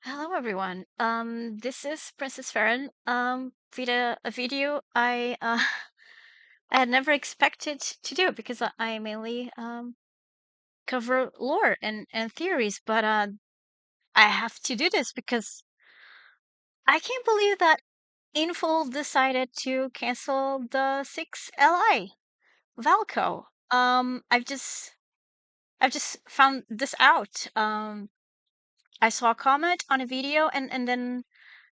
Hello everyone. This is Princess Farron. A video I I had never expected to do because I mainly cover lore and theories, but I have to do this because I can't believe that Infold decided to cancel the 6 LI Valko. I've just found this out. I saw a comment on a video and then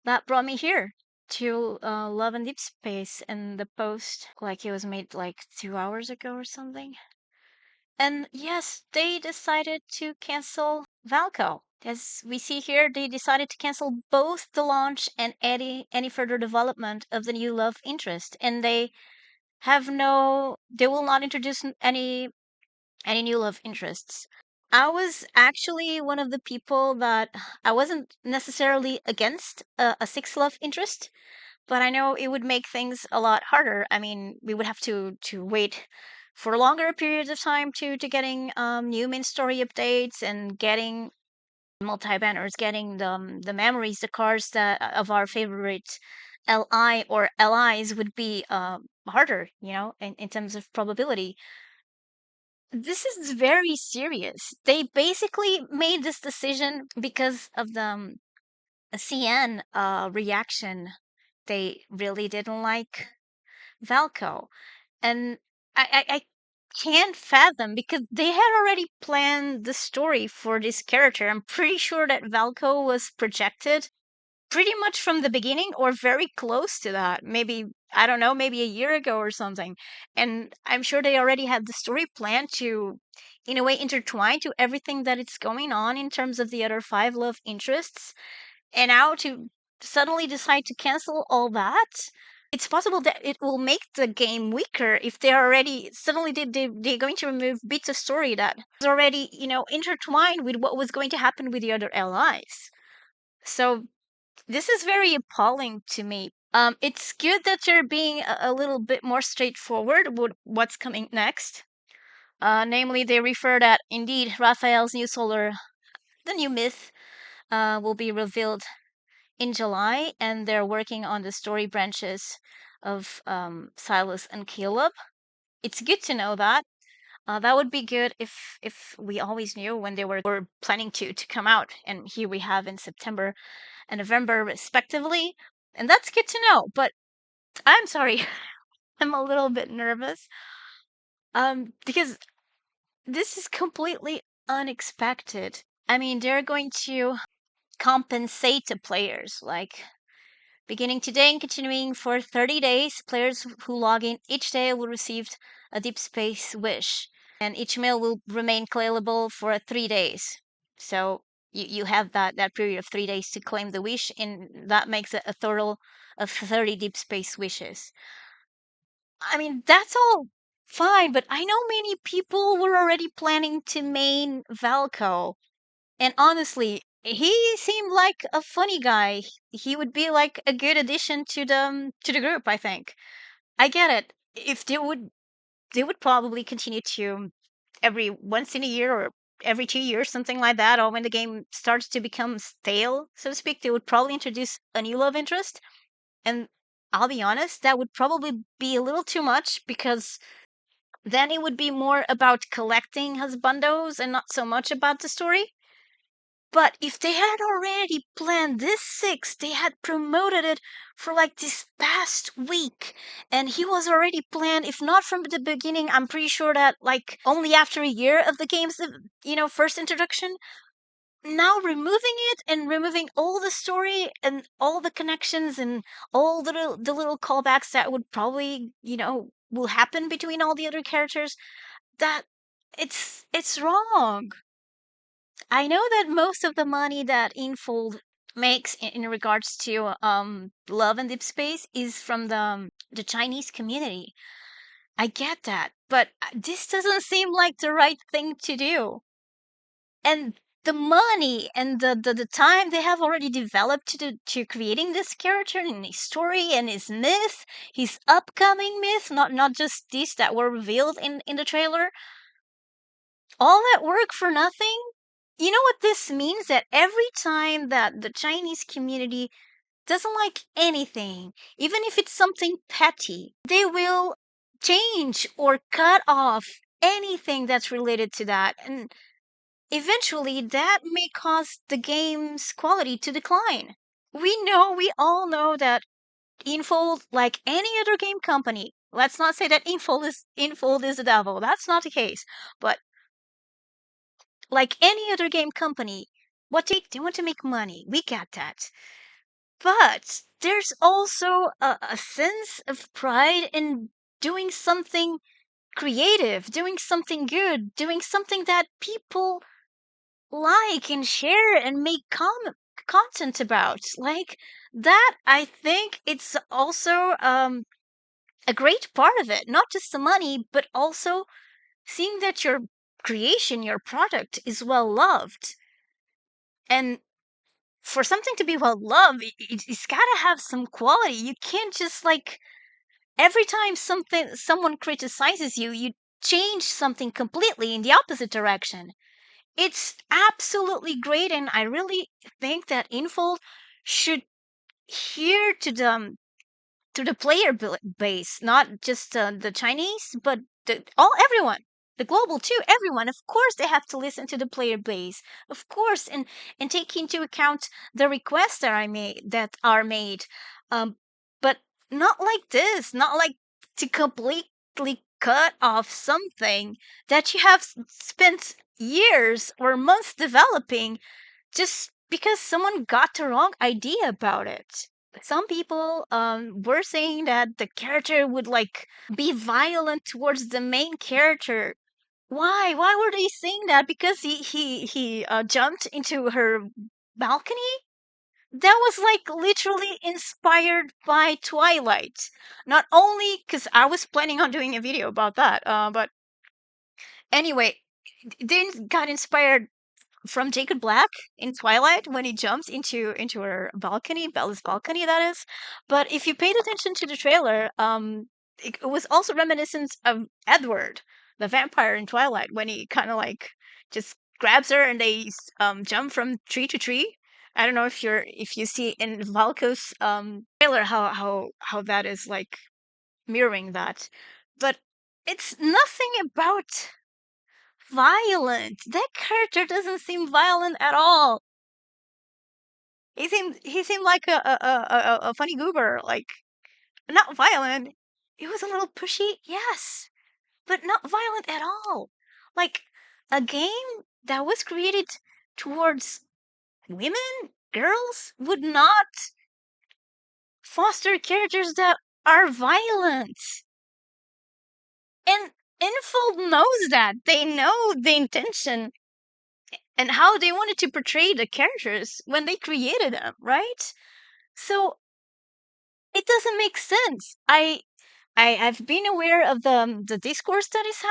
that brought me here to Love and Deep Space, and the post like it was made like 2 hours ago or something. And yes, they decided to cancel Valko. As we see here, they decided to cancel both the launch and any further development of the new love interest, and they will not introduce any new love interests. I was actually one of the people that I wasn't necessarily against a six love interest, but I know it would make things a lot harder. I mean, we would have to wait for longer periods of time to getting new main story updates and getting multi banners, getting the memories, the cards that of our favorite LI or LIs would be harder, in terms of probability. This is very serious. They basically made this decision because of the CN reaction. They really didn't like Valko. And I can't fathom because they had already planned the story for this character. I'm pretty sure that Valko was projected pretty much from the beginning or very close to that. Maybe, I don't know, maybe a year ago or something. And I'm sure they already had the story planned to, in a way, intertwine to everything that is going on in terms of the other five love interests. And now to suddenly decide to cancel all that, it's possible that it will make the game weaker if they're already suddenly they're going to remove bits of story that was already intertwined with what was going to happen with the other allies. So this is very appalling to me. It's good that they're being a little bit more straightforward with what's coming next. Namely, they refer that indeed Raphael's new solar, the new myth, will be revealed in July, and they're working on the story branches of Silas and Caleb. It's good to know that. That would be good if we always knew when they were planning to come out, and here we have in September and November respectively, and that's good to know. But I'm sorry, I'm a little bit nervous, because this is completely unexpected. I mean, they're going to compensate the players, like beginning today and continuing for 30 days, players who log in each day will receive a Deep Space wish, and each mail will remain claimable for 3 days. So you have that period of 3 days to claim the wish, and that makes it a total of 30 Deep Space wishes. I mean, that's all fine, but I know many people were already planning to main Valko, and honestly, he seemed like a funny guy. He would be like a good addition to the group, I think. I get it. If they would probably continue to every once in a year or every 2 years, something like that, or when the game starts to become stale, so to speak, they would probably introduce a new love interest. And I'll be honest, that would probably be a little too much because then it would be more about collecting husbandos and not so much about the story. But if they had already planned this six, they had promoted it for like this past week. And he was already planned, if not from the beginning, I'm pretty sure that like only after a year of the game's, first introduction. Now removing it and removing all the story and all the connections and all the little callbacks that would probably, will happen between all the other characters, that it's wrong. I know that most of the money that Infold makes in regards to love and deep space is from the Chinese community. I get that, but this doesn't seem like the right thing to do. And the money and the time they have already developed to creating this character and his story and his myth, his upcoming myth, not just these that were revealed in the trailer. All that work for nothing? You know what this means? That every time that the Chinese community doesn't like anything, even if it's something petty, they will change or cut off anything that's related to that. And eventually, that may cause the game's quality to decline. We all know that Infold, like any other game company, let's not say that Infold is the devil. That's not the case. But like any other game company, they want to make money. We get that. But there's also a sense of pride in doing something creative, doing something good, doing something that people like and share and make content about. Like that, I think it's also a great part of it. Not just the money, but also seeing that your creation, your product is well loved. And for something to be well loved, it's gotta have some quality. You can't just like every time someone criticizes you, you change something completely in the opposite direction. It's absolutely great, and I really think that Infold should hear to the player base, not just the Chinese, but everyone, the global too. Everyone, of course, they have to listen to the player base, of course, and take into account the requests that are made, um, but not like this, not like to completely cut off something that you have spent years or months developing just because someone got the wrong idea about it. Some people were saying that the character would like be violent towards the main character. Why were they saying that? Because he jumped into her balcony? That was like literally inspired by Twilight. Not only because I was planning on doing a video about that, but anyway, they got inspired from Jacob Black in Twilight when he jumps into her balcony, Bella's balcony, that is. But if you paid attention to the trailer, it was also reminiscent of Edward, the vampire in Twilight, when he kind of like just grabs her and they jump from tree to tree. I don't know if you see in Valko's trailer how that is like mirroring that, but it's nothing about violent. That character doesn't seem violent at all. He seemed like a funny goober, like not violent. He was a little pushy, yes, but not violent at all. Like a game that was created towards women, girls, would not foster characters that are violent. And Infold knows that. They know the intention and how they wanted to portray the characters when they created them, right? So it doesn't make sense. I've been aware of the discourse that was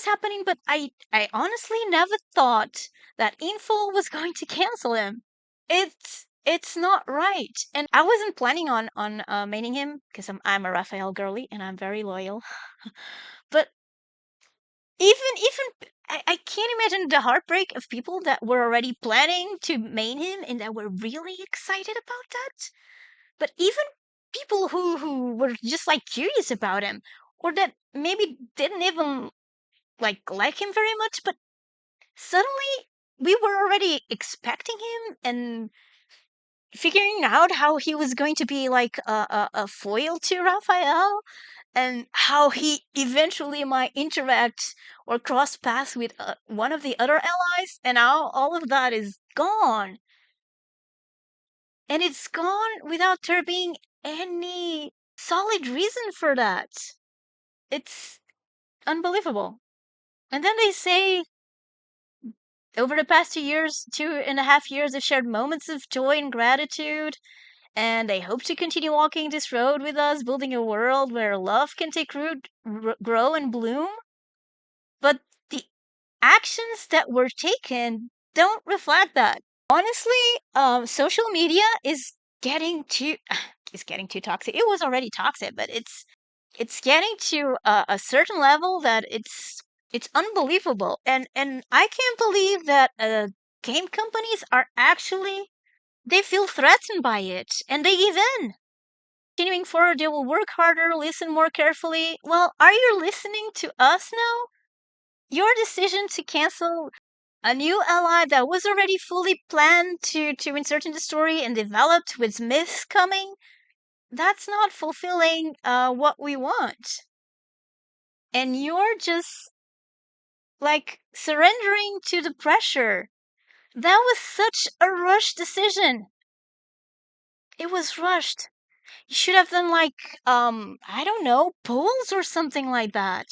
happening, but I honestly never thought that Info was going to cancel him. It's not right, and I wasn't planning on maining him because I'm a Raphael girly and I'm very loyal. But even I can't imagine the heartbreak of people that were already planning to main him and that were really excited about that. But even people who were just like curious about him or that maybe didn't even like him very much, but suddenly we were already expecting him and figuring out how he was going to be like a foil to Raphael and how he eventually might interact or cross paths with one of the other allies, and now all of that is gone. And it's gone without there being any solid reason for that. It's unbelievable. And then they say over the past 2 years, 2.5 years, they've shared moments of joy and gratitude, and they hope to continue walking this road with us, building a world where love can take root, grow, and bloom. But the actions that were taken don't reflect that. Honestly, social media is getting too it's getting too toxic. It was already toxic, but it's getting to a certain level that it's It's unbelievable. And I can't believe that game companies are actually, they feel threatened by it and they give in. Continuing forward, they will work harder, listen more carefully. Well, are you listening to us now? Your decision to cancel a new ally that was already fully planned to insert in the story and developed with myths coming, that's not fulfilling what we want. And you're just like surrendering to the pressure. That was such a rushed decision. It was rushed. You should have done like I don't know, polls or something like that.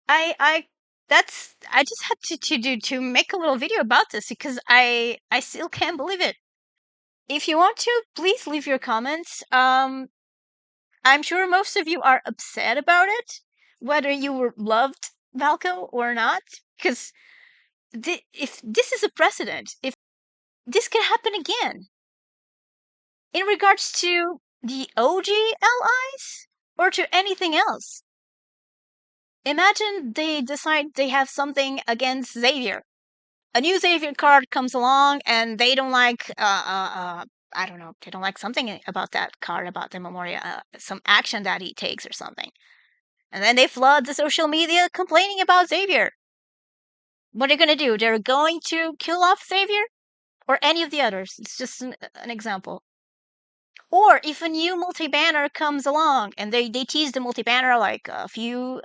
I that's I just had to make a little video about this because I still can't believe it. If you want to, please leave your comments. I'm sure most of you are upset about it, whether you were loved Valko or not, because if this is a precedent, if this can happen again in regards to the OG allies or to anything else. Imagine they decide they have something against Xavier. A new Xavier card comes along and they don't like I don't know, they don't like something about that card, about the Memoria, some action that he takes or something. And then they flood the social media complaining about Xavier. What are they going to do? They're going to kill off Xavier or any of the others. It's just an example. Or if a new multi-banner comes along and they tease the multi-banner like a few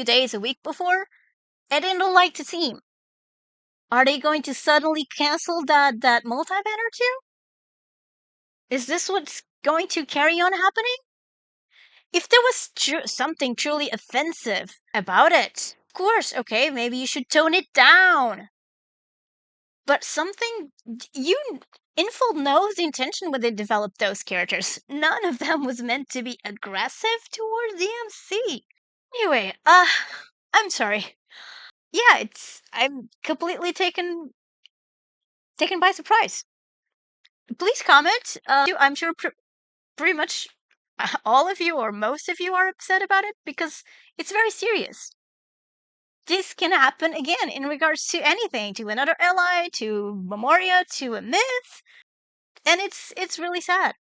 days, a week before, and they don't like the team, are they going to suddenly cancel that multi-banner too? Is this what's going to carry on happening? If there was something truly offensive about it, of course, okay, maybe you should tone it down. But something you Infold knows the intention when they developed those characters. None of them was meant to be aggressive towards the MC. Anyway, I'm sorry. Yeah, I'm completely taken by surprise. Please comment. I'm sure pretty much all of you or most of you are upset about it because it's very serious. This can happen again in regards to anything, to another ally, to Memoria, to a myth, and it's really sad.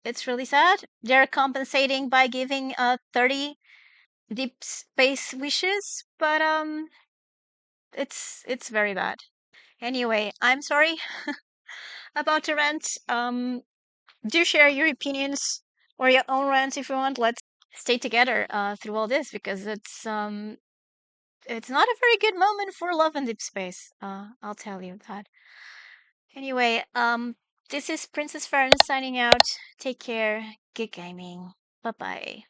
It's really sad. They're compensating by giving 30 deep space wishes, but it's very bad. Anyway, I'm sorry about the rant. Do share your opinions or your own rants if you want. Let's stay together through all this because it's not a very good moment for love in deep space. I'll tell you that. Anyway, this is Princess Farron signing out. Take care. Good gaming. Bye bye.